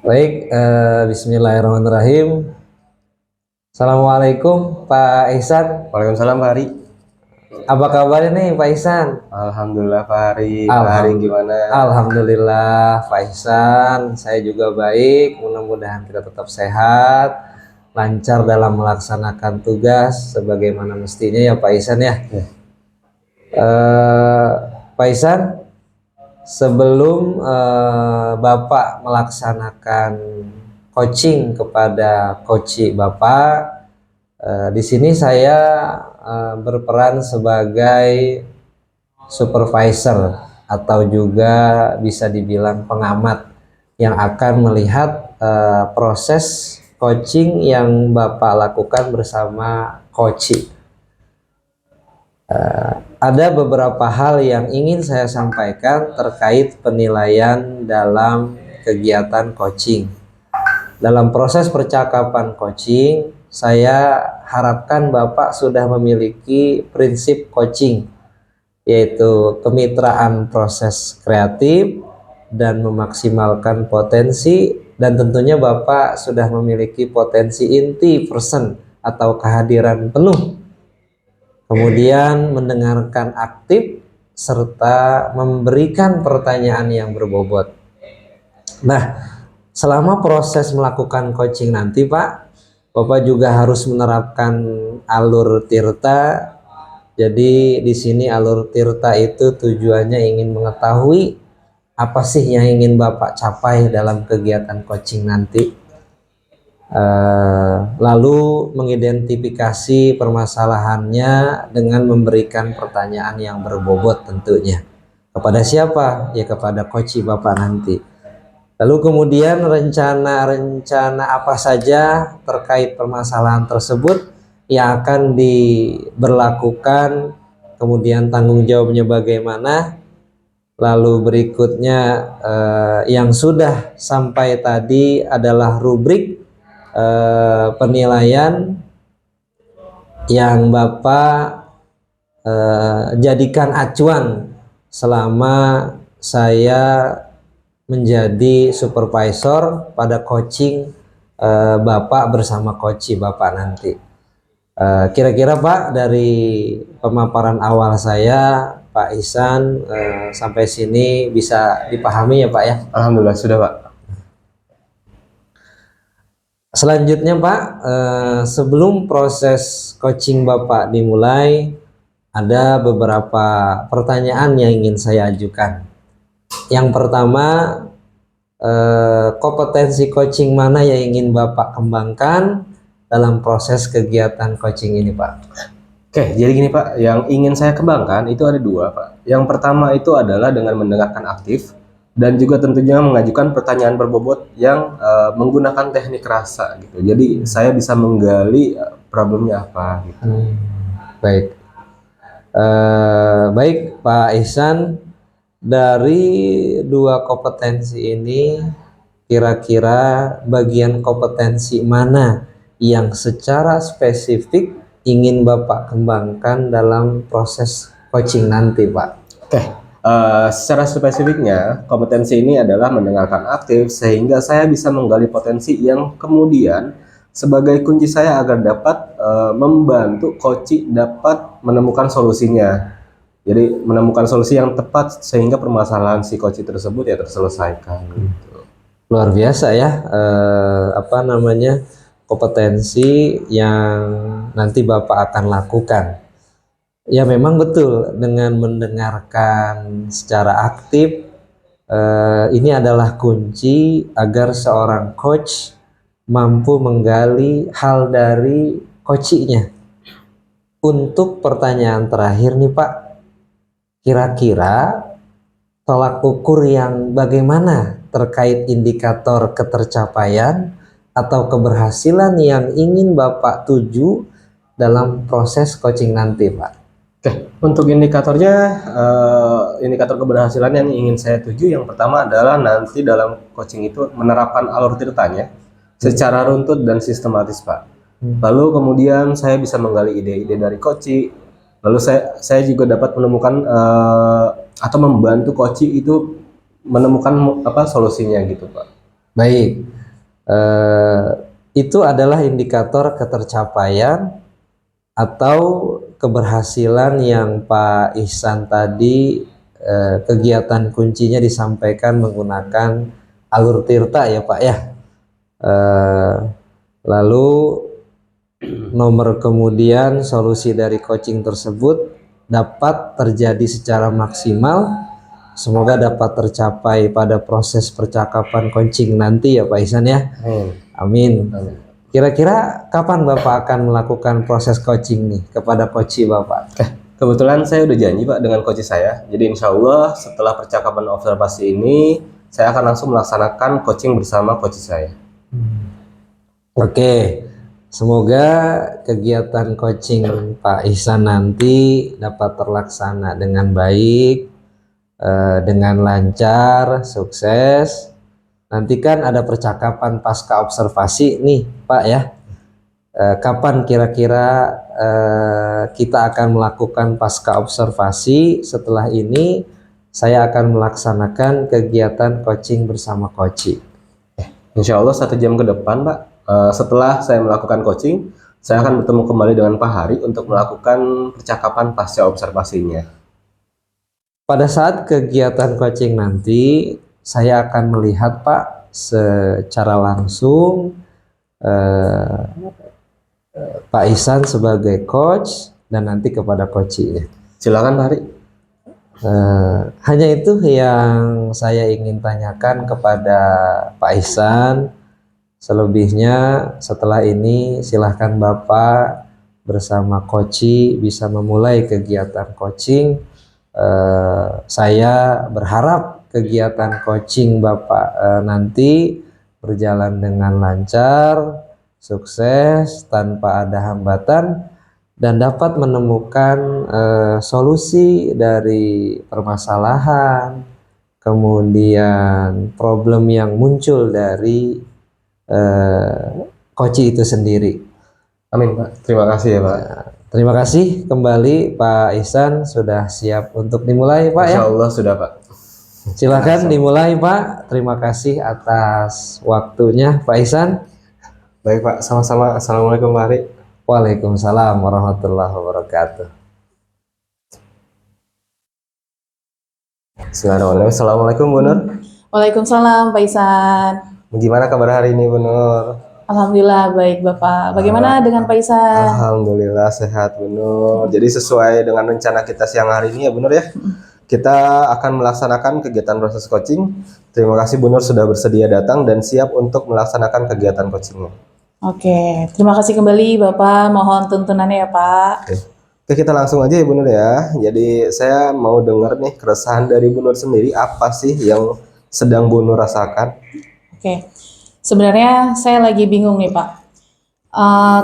Baik, Bismillahirrahmanirrahim. Assalamualaikum Pak Ihsan. Waalaikumsalam Pak Hari. Apa kabar nih Pak Ihsan? Alhamdulillah Pak Hari. Pak Hari gimana? Alhamdulillah Pak Ihsan. Saya juga baik. Mudah-mudahan kita tetap sehat, lancar dalam melaksanakan tugas sebagaimana mestinya ya Pak Ihsan ya. Eh, Pak Ihsan, sebelum Bapak melaksanakan coaching kepada coach Bapak, di sini saya berperan sebagai supervisor atau juga bisa dibilang pengamat yang akan melihat proses coaching yang Bapak lakukan bersama coach. Ada beberapa hal yang ingin saya sampaikan terkait penilaian dalam kegiatan coaching. Dalam proses percakapan coaching, saya harapkan Bapak sudah memiliki prinsip coaching, yaitu kemitraan proses kreatif dan memaksimalkan potensi, dan tentunya Bapak sudah memiliki potensi inti person atau kehadiran penuh. Kemudian mendengarkan aktif serta memberikan pertanyaan yang berbobot. Nah, selama proses melakukan coaching nanti Pak, Bapak juga harus menerapkan alur tirta. Jadi di sini alur tirta itu tujuannya ingin mengetahui apa sih yang ingin Bapak capai dalam kegiatan coaching nanti. Lalu mengidentifikasi permasalahannya dengan memberikan pertanyaan yang berbobot tentunya. Kepada siapa? Ya kepada coach Bapak nanti. Lalu kemudian rencana-rencana apa saja terkait permasalahan tersebut yang akan diberlakukan, kemudian tanggung jawabnya bagaimana. Lalu berikutnya yang sudah sampai tadi adalah rubrik penilaian yang Bapak jadikan acuan selama saya menjadi supervisor pada coaching Bapak bersama coach Bapak nanti. Kira-kira Pak, dari pemaparan awal saya Pak Ihsan sampai sini bisa dipahami ya Pak ya? Alhamdulillah sudah Pak. Selanjutnya Pak, sebelum proses coaching Bapak dimulai, ada beberapa pertanyaan yang ingin saya ajukan. Yang pertama, kompetensi coaching mana yang ingin Bapak kembangkan dalam proses kegiatan coaching ini Pak? Oke, jadi gini Pak, yang ingin saya kembangkan itu ada dua Pak. Yang pertama itu adalah dengan mendengarkan aktif dan juga tentunya mengajukan pertanyaan berbobot yang menggunakan teknik rasa gitu. Jadi saya bisa menggali problemnya apa gitu. Baik. Baik Pak Ihsan, dari dua kompetensi ini kira-kira bagian kompetensi mana yang secara spesifik ingin Bapak kembangkan dalam proses coaching nanti Pak? Oke. Secara spesifiknya, kompetensi ini adalah mendengarkan aktif sehingga saya bisa menggali potensi yang kemudian sebagai kunci saya agar dapat membantu coach dapat menemukan solusinya. Jadi menemukan solusi yang tepat sehingga permasalahan si coach tersebut ya terselesaikan. Gitu. Luar biasa ya, kompetensi yang nanti Bapak akan lakukan. Ya memang betul, dengan mendengarkan secara aktif ini adalah kunci agar seorang coach mampu menggali hal dari coachingnya. Untuk pertanyaan terakhir nih Pak, kira-kira tolak ukur yang bagaimana terkait indikator ketercapaian atau keberhasilan yang ingin Bapak tuju dalam proses coaching nanti Pak? Oke, untuk indikatornya, indikator keberhasilan yang ingin saya tuju yang pertama adalah nanti dalam coaching itu menerapkan alur tirtanya secara runtut dan sistematis Pak. Lalu kemudian saya bisa menggali ide-ide dari coach, lalu saya juga dapat menemukan atau membantu coach itu menemukan apa solusinya gitu Pak. Baik. Eh, itu adalah indikator ketercapaian atau keberhasilan yang Pak Ihsan tadi, kegiatan kuncinya disampaikan menggunakan alur tirta ya Pak ya. Eh, lalu nomor kemudian solusi dari coaching tersebut dapat terjadi secara maksimal, semoga dapat tercapai pada proses percakapan coaching nanti ya Pak Ihsan ya. Amin. Kira-kira kapan Bapak akan melakukan proses coaching nih kepada coach Bapak? Kebetulan saya udah janji Pak dengan coach saya. Jadi insya Allah setelah percakapan observasi ini, saya akan langsung melaksanakan coaching bersama coach saya. Oke, semoga kegiatan coaching Pak Ihsan nanti dapat terlaksana dengan baik, dengan lancar, sukses. Nanti kan ada percakapan pasca observasi nih Pak ya. Kapan kira-kira kita akan melakukan pasca observasi? Setelah ini saya akan melaksanakan kegiatan coaching bersama coach. Insya Allah 1 jam ke depan Pak, setelah saya melakukan coaching, saya akan bertemu kembali dengan Pak Hari untuk melakukan percakapan pasca observasinya. Pada saat kegiatan coaching nanti, saya akan melihat Pak secara langsung Pak Ihsan sebagai coach dan nanti kepada coachnya. Silakan Pak Hari. Hanya itu yang saya ingin tanyakan kepada Pak Ihsan. Selebihnya setelah ini silahkan Bapak bersama coach bisa memulai kegiatan coaching. Saya berharap kegiatan coaching Bapak nanti berjalan dengan lancar, sukses tanpa ada hambatan, dan dapat menemukan solusi dari permasalahan, kemudian problem yang muncul dari coach itu sendiri. Amin Pak, terima kasih ya Pak. Terima kasih kembali Pak Ihsan, sudah siap untuk dimulai Pak ya? Insya Allah sudah Pak. Silakan dimulai Pak. Terima kasih atas waktunya Pak Ihsan. Baik Pak, sama-sama. Assalamualaikum Pak Hari. Waalaikumsalam warahmatullahi wabarakatuh. Bismillahirrahmanirrahim. Assalamualaikum Bu Nur. Waalaikumsalam Pak Ihsan. Gimana kabar hari ini Bu Nur? Alhamdulillah baik Bapak. Bagaimana dengan Pak Ihsan? Alhamdulillah sehat Bu Nur. Jadi sesuai dengan rencana kita siang hari ini ya Bu Nur ya, kita akan melaksanakan kegiatan proses coaching. Terima kasih Bu Nur sudah bersedia datang dan siap untuk melaksanakan kegiatan coachingnya. Oke, terima kasih kembali Bapak. Mohon tuntunannya ya Pak. Oke, kita langsung aja ya Bu Nur ya. Jadi saya mau dengar nih keresahan dari Bu Nur sendiri, apa sih yang sedang Bu Nur rasakan? Oke, sebenarnya saya lagi bingung nih Pak.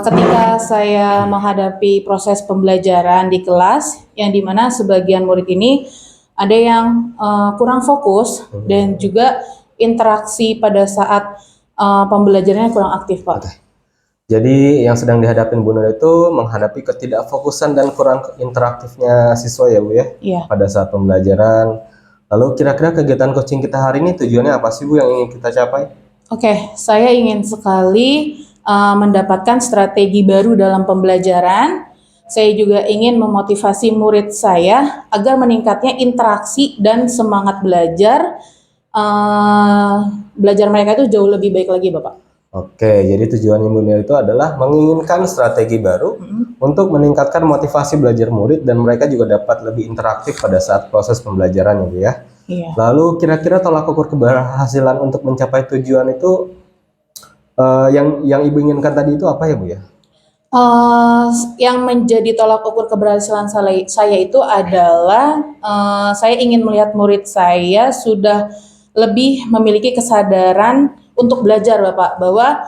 Ketika saya menghadapi proses pembelajaran di kelas, yang dimana sebagian murid ini ada yang kurang fokus dan juga interaksi pada saat pembelajarannya kurang aktif Pak. Jadi yang sedang dihadapi Bu Nur itu menghadapi ketidakfokusan dan kurang interaktifnya siswa ya Bu ya? Iya. Pada saat pembelajaran. Lalu kira-kira kegiatan coaching kita hari ini tujuannya apa sih Bu yang ingin kita capai? Oke, saya ingin sekali mendapatkan strategi baru dalam pembelajaran. Saya juga ingin memotivasi murid saya agar meningkatnya interaksi dan semangat belajar. Belajar mereka itu jauh lebih baik lagi, Bapak. Oke, jadi tujuan Bu Nur itu adalah menginginkan strategi baru untuk meningkatkan motivasi belajar murid dan mereka juga dapat lebih interaktif pada saat proses pembelajaran ya Bu ya. Iya. Lalu kira-kira tolak ukur keberhasilan untuk mencapai tujuan itu yang Ibu inginkan tadi itu apa ya Bu ya? Yang menjadi tolak ukur keberhasilan saya itu adalah saya ingin melihat murid saya sudah lebih memiliki kesadaran untuk belajar Bapak, bahwa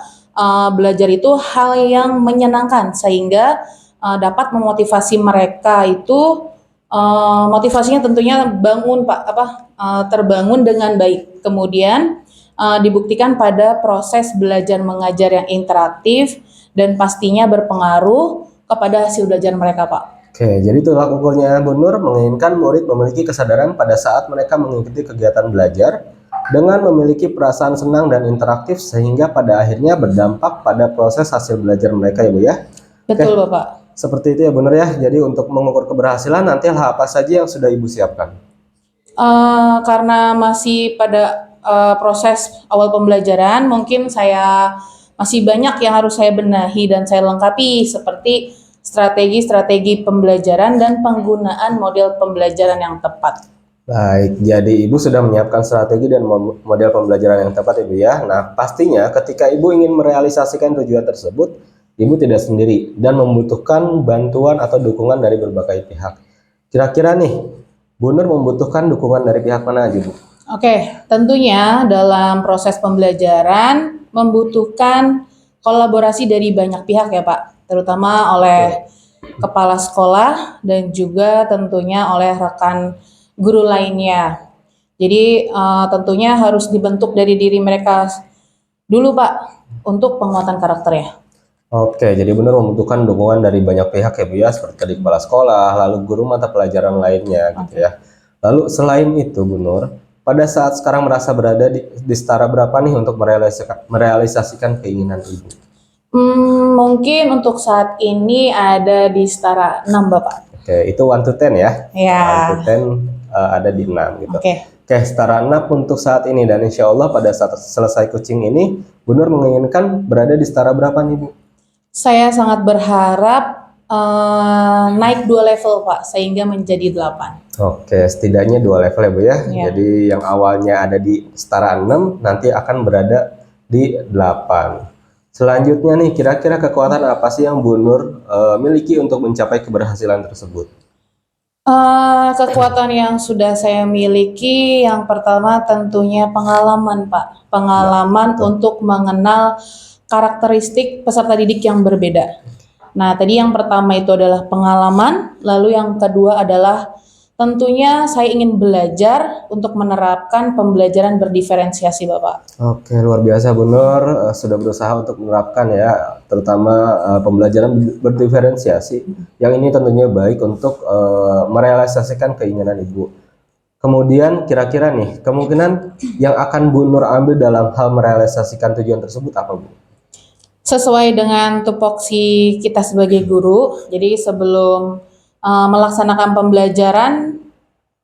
belajar itu hal yang menyenangkan sehingga dapat memotivasi mereka itu motivasinya tentunya bangun Pak, terbangun dengan baik. Kemudian dibuktikan pada proses belajar mengajar yang interaktif dan pastinya berpengaruh kepada hasil belajar mereka Pak. Oke, jadi tolak ukurnya Bu Nur menginginkan murid memiliki kesadaran pada saat mereka mengikuti kegiatan belajar dengan memiliki perasaan senang dan interaktif sehingga pada akhirnya berdampak pada proses hasil belajar mereka ya Bu ya. Betul Bapak. Seperti itu ya Bu Nur ya. Jadi untuk mengukur keberhasilan nanti hal apa saja yang sudah Ibu siapkan? Karena masih pada proses awal pembelajaran, mungkin saya masih banyak yang harus saya benahi dan saya lengkapi seperti strategi-strategi pembelajaran dan penggunaan model pembelajaran yang tepat. Baik, jadi Ibu sudah menyiapkan strategi dan model pembelajaran yang tepat Ibu ya. Nah, pastinya ketika Ibu ingin merealisasikan tujuan tersebut, Ibu tidak sendiri dan membutuhkan bantuan atau dukungan dari berbagai pihak. Kira-kira nih, Bu Nur membutuhkan dukungan dari pihak mana aja Bu? Oke, tentunya dalam proses pembelajaran membutuhkan kolaborasi dari banyak pihak ya Pak, terutama oleh kepala sekolah dan juga tentunya oleh rekan guru lainnya. Jadi tentunya harus dibentuk dari diri mereka dulu Pak untuk penguatan karakternya. Oke, jadi benar membutuhkan dukungan dari banyak pihak ya Bu ya, seperti dari kepala sekolah, lalu guru mata pelajaran lainnya gitu ya. Lalu selain itu Bu Nur, pada saat sekarang merasa berada di setara berapa nih untuk merealisasikan keinginan Ibu? Mungkin untuk saat ini ada di setara 6 Bapak. Oke, itu 1 to 10 ya? Ya. 1 to 10 ada di 6 gitu. Oke. Oke, setara 6 untuk saat ini dan insya Allah pada saat selesai coaching ini, Bu Nur menginginkan berada di setara berapa nih Bu? Saya sangat berharap naik 2 level Pak, sehingga menjadi 8. Oke, setidaknya 2 level ya Bu ya. Iya. Jadi yang awalnya ada di setara 6 nanti akan berada di 8. Selanjutnya nih, kira-kira kekuatan apa sih yang Bu Nur miliki untuk mencapai keberhasilan tersebut? Kekuatan yang sudah saya miliki yang pertama tentunya pengalaman Pak. Pengalaman untuk mengenal karakteristik peserta didik yang berbeda. Nah, tadi yang pertama itu adalah pengalaman, lalu yang kedua adalah tentunya saya ingin belajar untuk menerapkan pembelajaran berdiferensiasi Bapak. Oke, luar biasa Bu Nur sudah berusaha untuk menerapkan ya, terutama pembelajaran berdiferensiasi. Yang ini tentunya baik untuk merealisasikan keinginan Ibu. Kemudian kira-kira nih, kemungkinan yang akan Bu Nur ambil dalam hal merealisasikan tujuan tersebut apa Bu? Sesuai dengan tupoksi kita sebagai guru, jadi sebelum melaksanakan pembelajaran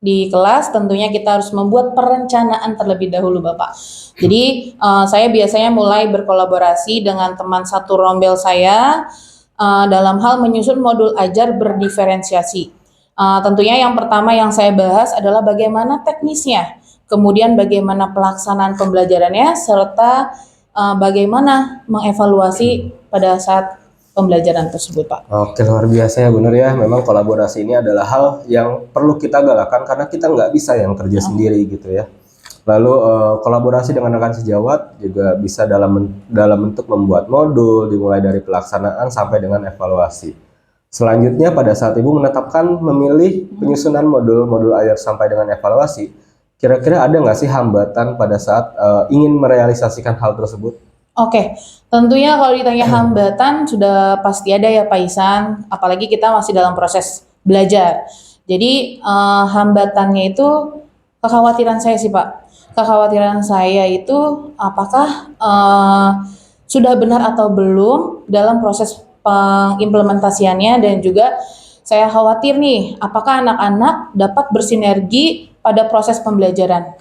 di kelas, tentunya kita harus membuat perencanaan terlebih dahulu Bapak. Jadi saya biasanya mulai berkolaborasi dengan teman satu rombel saya dalam hal menyusun modul ajar berdiferensiasi. Tentunya yang pertama yang saya bahas adalah bagaimana teknisnya, kemudian bagaimana pelaksanaan pembelajarannya, serta bagaimana mengevaluasi pada saat pembelajaran tersebut Pak. Oke, luar biasa ya Bu Nur ya. Memang kolaborasi ini adalah hal yang perlu kita galakan karena kita nggak bisa yang kerja sendiri gitu ya. Lalu kolaborasi dengan rekan sejawat juga bisa dalam bentuk membuat modul dimulai dari pelaksanaan sampai dengan evaluasi. Selanjutnya pada saat Ibu menetapkan memilih penyusunan modul ajar sampai dengan evaluasi, kira-kira ada nggak sih hambatan pada saat ingin merealisasikan hal tersebut? Oke, tentunya kalau ditanya hambatan sudah pasti ada ya Pak Isan, apalagi kita masih dalam proses belajar. Jadi hambatannya itu kekhawatiran saya sih Pak. Kekhawatiran saya itu apakah sudah benar atau belum dalam proses pengimplementasiannya, dan juga saya khawatir nih apakah anak-anak dapat bersinergi pada proses pembelajaran.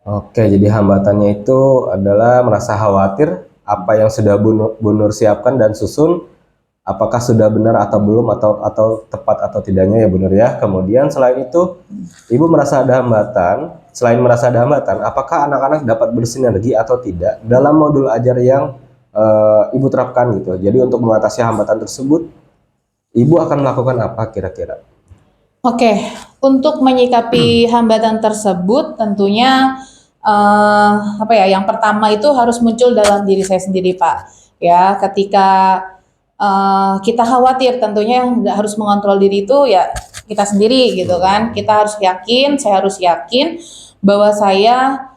Oke, jadi hambatannya itu adalah merasa khawatir apa yang sudah Bu Nur siapkan dan susun, apakah sudah benar atau belum, atau tepat atau tidaknya ya Bu Nur ya. Kemudian selain itu, Ibu merasa ada hambatan. Selain merasa ada hambatan, apakah anak-anak dapat bersinergi atau tidak dalam modul ajar yang Ibu terapkan gitu. Jadi untuk mengatasi hambatan tersebut, Ibu akan melakukan apa kira-kira? Oke, untuk menyikapi hambatan tersebut tentunya yang pertama itu harus muncul dalam diri saya sendiri Pak. Ya, ketika kita khawatir, tentunya yang harus mengontrol diri itu ya kita sendiri gitu kan. Kita harus yakin, saya harus yakin bahwa saya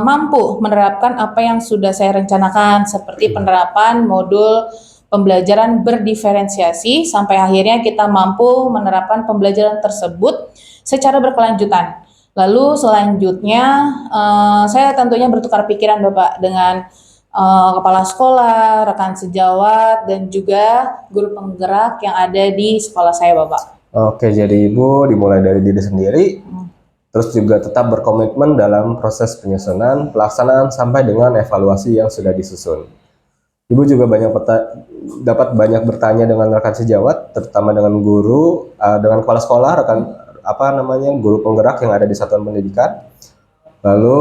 mampu menerapkan apa yang sudah saya rencanakan, seperti penerapan modul pembelajaran berdiferensiasi sampai akhirnya kita mampu menerapkan pembelajaran tersebut secara berkelanjutan. Lalu selanjutnya saya tentunya bertukar pikiran Bapak dengan kepala sekolah, rekan sejawat, dan juga guru penggerak yang ada di sekolah saya Bapak. Oke, jadi Ibu dimulai dari diri sendiri, terus juga tetap berkomitmen dalam proses penyusunan, pelaksanaan, sampai dengan evaluasi yang sudah disusun. Ibu juga dapat banyak bertanya dengan rekan sejawat, terutama dengan guru, dengan kepala sekolah, guru penggerak yang ada di satuan pendidikan. Lalu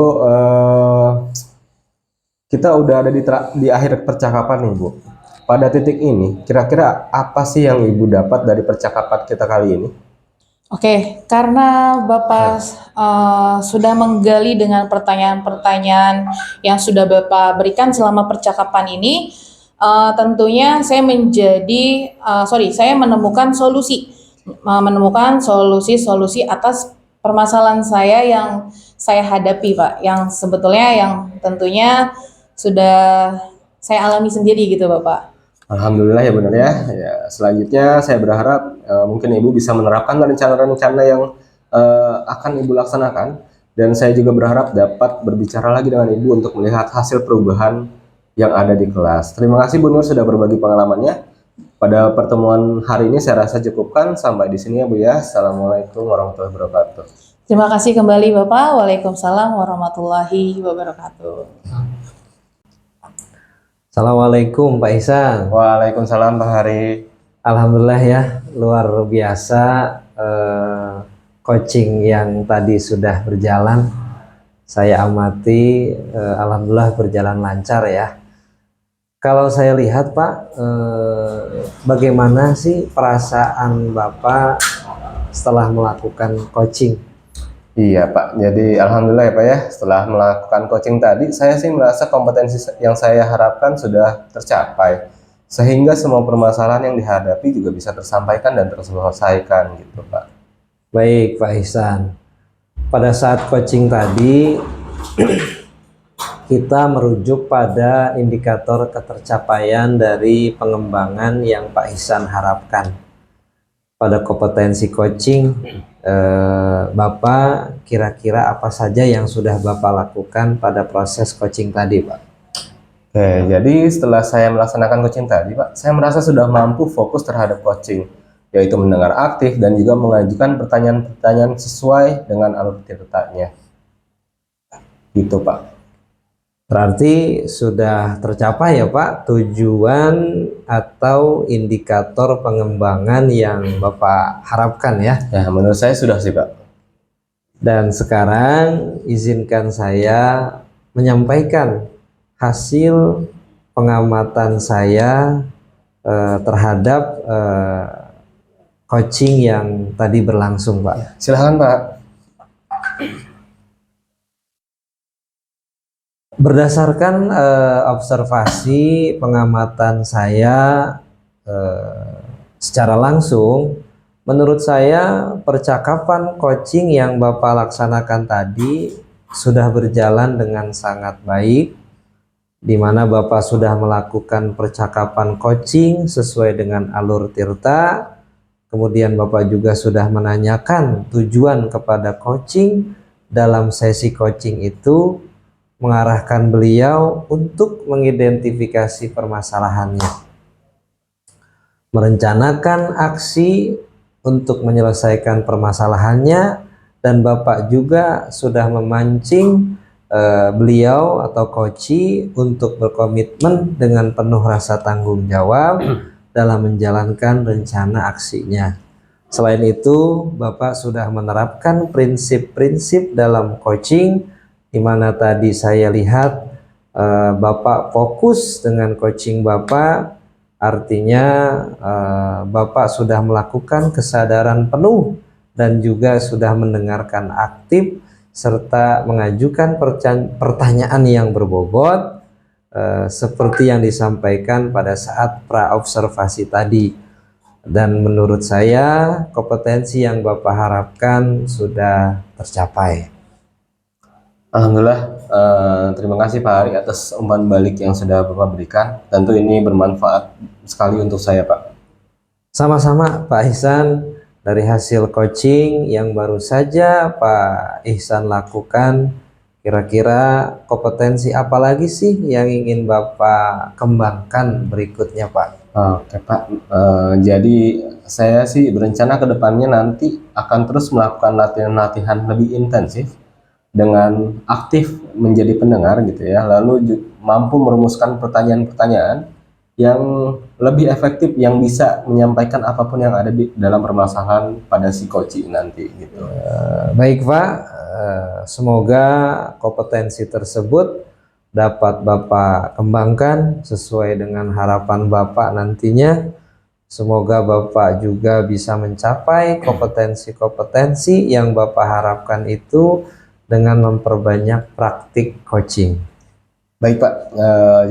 kita udah ada di akhir percakapan nih Bu. Pada titik ini, kira-kira apa sih yang Ibu dapat dari percakapan kita kali ini? Oke, karena Bapak sudah menggali dengan pertanyaan-pertanyaan yang sudah Bapak berikan selama percakapan ini, tentunya saya saya menemukan solusi atas permasalahan saya yang saya hadapi, Pak, yang sebetulnya yang tentunya sudah saya alami sendiri gitu, Bapak. Alhamdulillah ya benar ya. Ya, selanjutnya saya berharap mungkin Ibu bisa menerapkan rencana-rencana yang akan Ibu laksanakan, dan saya juga berharap dapat berbicara lagi dengan Ibu untuk melihat hasil perubahan yang ada di kelas. Terima kasih Bu Nur sudah berbagi pengalamannya. Pada pertemuan hari ini saya rasa cukupkan sampai di sini ya Bu ya. Assalamualaikum warahmatullahi wabarakatuh. Terima kasih kembali Bapak. Waalaikumsalam warahmatullahi wabarakatuh. Assalamualaikum Pak Ihsan. Waalaikumsalam Pak Hari. Alhamdulillah ya, luar biasa coaching yang tadi sudah berjalan. Saya amati, alhamdulillah berjalan lancar ya. Kalau saya lihat Pak, bagaimana sih perasaan Bapak setelah melakukan coaching? Iya Pak, jadi alhamdulillah ya Pak ya, setelah melakukan coaching tadi, saya sih merasa kompetensi yang saya harapkan sudah tercapai, sehingga semua permasalahan yang dihadapi juga bisa tersampaikan dan terselesaikan gitu Pak. Baik Pak Ihsan, pada saat coaching tadi kita merujuk pada indikator ketercapaian dari pengembangan yang Pak Ihsan harapkan. Pada kompetensi coaching, Bapak kira-kira apa saja yang sudah Bapak lakukan pada proses coaching tadi, Pak? Oke, jadi setelah saya melaksanakan coaching tadi, Pak, saya merasa sudah mampu fokus terhadap coaching, yaitu mendengar aktif dan juga mengajukan pertanyaan-pertanyaan sesuai dengan alur ceritanya. Gitu, Pak. Berarti sudah tercapai ya Pak tujuan atau indikator pengembangan yang Bapak harapkan ya? Ya, menurut saya sudah sih Pak. Dan sekarang izinkan saya menyampaikan hasil pengamatan saya terhadap coaching yang tadi berlangsung Pak. Silahkan Pak. Berdasarkan observasi pengamatan saya secara langsung, menurut saya percakapan coaching yang Bapak laksanakan tadi sudah berjalan dengan sangat baik, di mana Bapak sudah melakukan percakapan coaching sesuai dengan alur tirta. Kemudian Bapak juga sudah menanyakan tujuan kepada coaching. Dalam sesi coaching itu mengarahkan beliau untuk mengidentifikasi permasalahannya, merencanakan aksi untuk menyelesaikan permasalahannya, dan Bapak juga sudah memancing beliau atau coach untuk berkomitmen dengan penuh rasa tanggung jawab dalam menjalankan rencana aksinya. Selain itu, Bapak sudah menerapkan prinsip-prinsip dalam coaching, di mana tadi saya lihat Bapak fokus dengan coaching Bapak, artinya Bapak sudah melakukan kesadaran penuh dan juga sudah mendengarkan aktif serta mengajukan pertanyaan yang berbobot seperti yang disampaikan pada saat pra-observasi tadi. Dan menurut saya kompetensi yang Bapak harapkan sudah tercapai. Alhamdulillah, terima kasih Pak Hari atas umpan balik yang sudah Bapak berikan. Tentu ini bermanfaat sekali untuk saya Pak. Sama-sama Pak Ihsan, dari hasil coaching yang baru saja Pak Ihsan lakukan, kira-kira kompetensi apa lagi sih yang ingin Bapak kembangkan berikutnya, Pak? Oke Pak, jadi saya sih berencana ke depannya nanti akan terus melakukan latihan-latihan lebih intensif dengan aktif menjadi pendengar gitu ya, lalu mampu merumuskan pertanyaan-pertanyaan yang lebih efektif yang bisa menyampaikan apapun yang ada di dalam permasalahan pada si coaching nanti gitu. Baik Pak, semoga kompetensi tersebut dapat Bapak kembangkan sesuai dengan harapan Bapak nantinya. Semoga Bapak juga bisa mencapai kompetensi-kompetensi yang Bapak harapkan itu dengan memperbanyak praktik coaching. Baik Pak,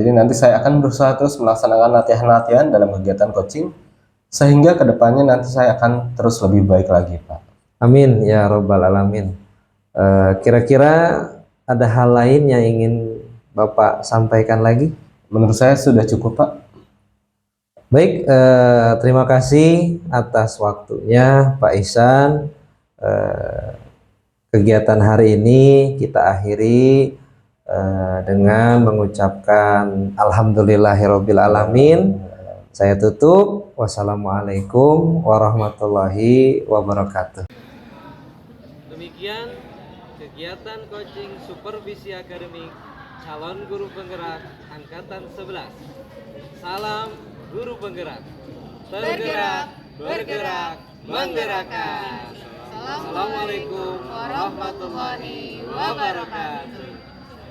jadi nanti saya akan berusaha terus melaksanakan latihan-latihan dalam kegiatan coaching sehingga kedepannya nanti saya akan terus lebih baik lagi Pak. Amin ya robbal alamin. Kira-kira ada hal lain yang ingin Bapak sampaikan lagi? Menurut saya sudah cukup Pak. Baik, terima kasih atas waktunya Pak Ihsan. Kegiatan hari ini kita akhiri dengan mengucapkan alhamdulillahirabbil alamin. Saya tutup. Wassalamualaikum warahmatullahi wabarakatuh. Demikian kegiatan coaching supervisi akademik calon guru penggerak angkatan 11. Salam guru penggerak. Bergerak, bergerak, menggerakkan. Assalamualaikum warahmatullahi wabarakatuh.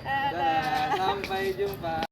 Dadah, sampai jumpa.